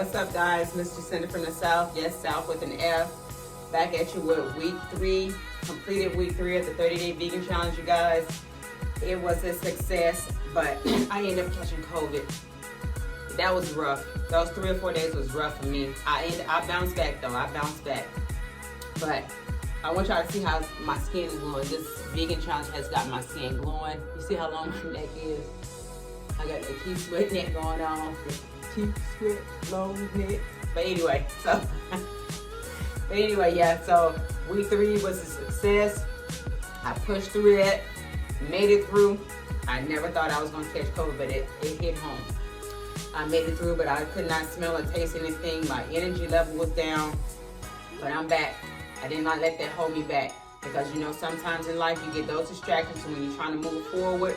What's up, guys? Mr. Cindy from the South. Yes, South with an F. Back at you with week 3. Completed week 3 of the 30-day vegan challenge, you guys. It was a success, but I ended up catching COVID. That was rough. Those 3 or 4 days was rough for me. I bounced back though. I bounced back. But I want y'all to see how my skin is glowing. This vegan challenge has got my skin glowing. You see how long my neck is? I got the keep sweat neck going on. Keep sweat, long neck. But anyway, yeah, so week 3 was a success. I pushed through that, made it through. I never thought I was gonna catch COVID, but it hit home. I made it through, but I could not smell or taste anything. My energy level was down, but I'm back. I did not let that hold me back, because you know, sometimes in life you get those distractions, and when you're trying to move forward,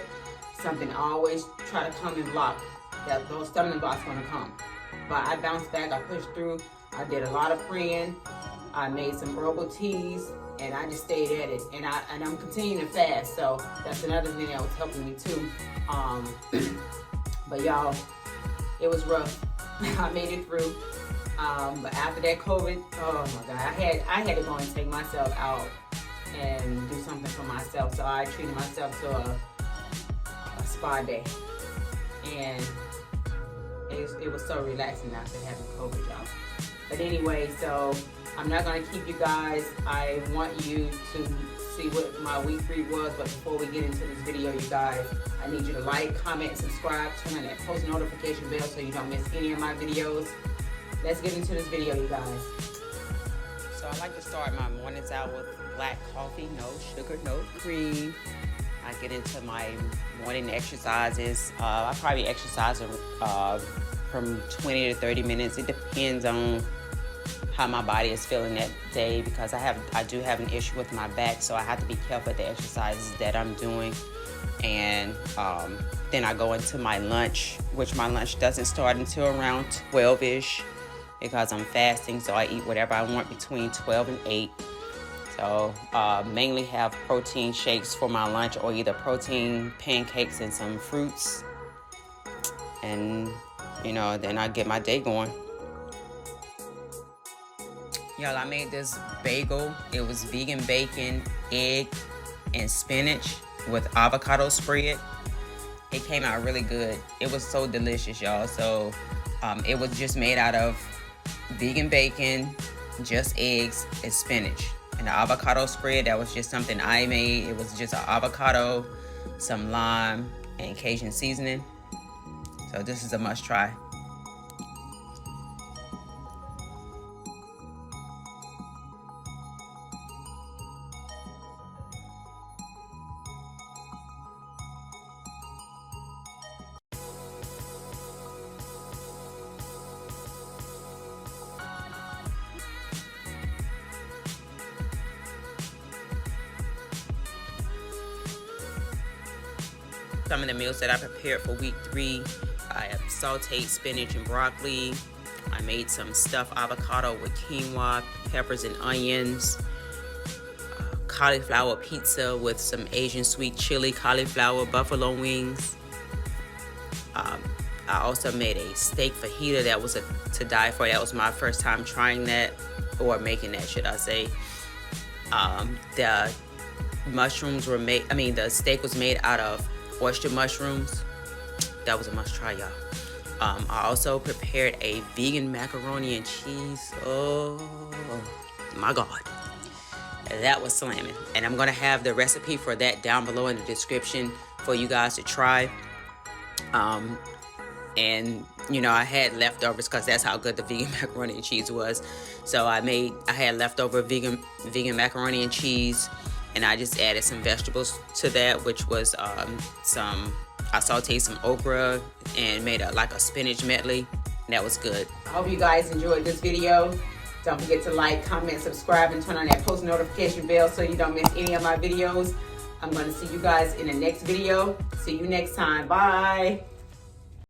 something always try to come and block. Those stumbling blocks gonna come. But I bounced back, I pushed through, I did a lot of praying, I made some herbal teas, and I just stayed at it. And I'm continuing to fast, so that's another thing that was helping me too. But y'all, it was rough. I made it through. But after that COVID, oh my God, I had to go and take myself out and do something for myself. So I treated myself to a spa day, and it was so relaxing after having COVID, y'all. But anyway, so I'm not gonna keep you guys. I want you to see what my week 3 was, but before we get into this video, you guys, I need you to like, comment, subscribe, turn on that post notification bell so you don't miss any of my videos. Let's get into this video, you guys. So I like to start my mornings out with black coffee, no sugar, no cream. I get into my morning exercises. I probably exercise from 20 to 30 minutes. It depends on how my body is feeling that day, because I do have an issue with my back, so I have to be careful with the exercises that I'm doing. And then I go into my lunch, which my lunch doesn't start until around 12-ish, because I'm fasting, so I eat whatever I want between 12 and 8. So mainly have protein shakes for my lunch, or either protein pancakes and some fruits. And you know, then I get my day going. Y'all, I made this bagel. It was vegan bacon, egg, and spinach with avocado spread. It came out really good. It was so delicious, y'all. So it was just made out of vegan bacon, just eggs, and spinach. And the avocado spread, that was just something I made. It was just an avocado, some lime, and Cajun seasoning. So this is a must try. Some of the meals that I prepared for week 3, I have sautéed spinach and broccoli. I made some stuffed avocado with quinoa, peppers and onions. Cauliflower pizza with some Asian sweet chili, cauliflower, buffalo wings. I also made a steak fajita that was to die for. That was my first time trying that, or making that, should I say. The mushrooms were made, the steak was made out of oyster mushrooms. That was a must try, y'all. I also prepared a vegan macaroni and cheese. Oh my God, that was slamming. And I'm gonna have the recipe for that down below in the description for you guys to try. And you know, I had leftovers because that's how good the vegan macaroni and cheese was. So I had leftover vegan macaroni and cheese, and I just added some vegetables to that, which was I sauteed some okra and made like a spinach medley. That was good. I hope you guys enjoyed this video. Don't forget to like, comment, subscribe, and turn on that post notification bell so you don't miss any of my videos. I'm going to see you guys in the next video. See you next time. Bye.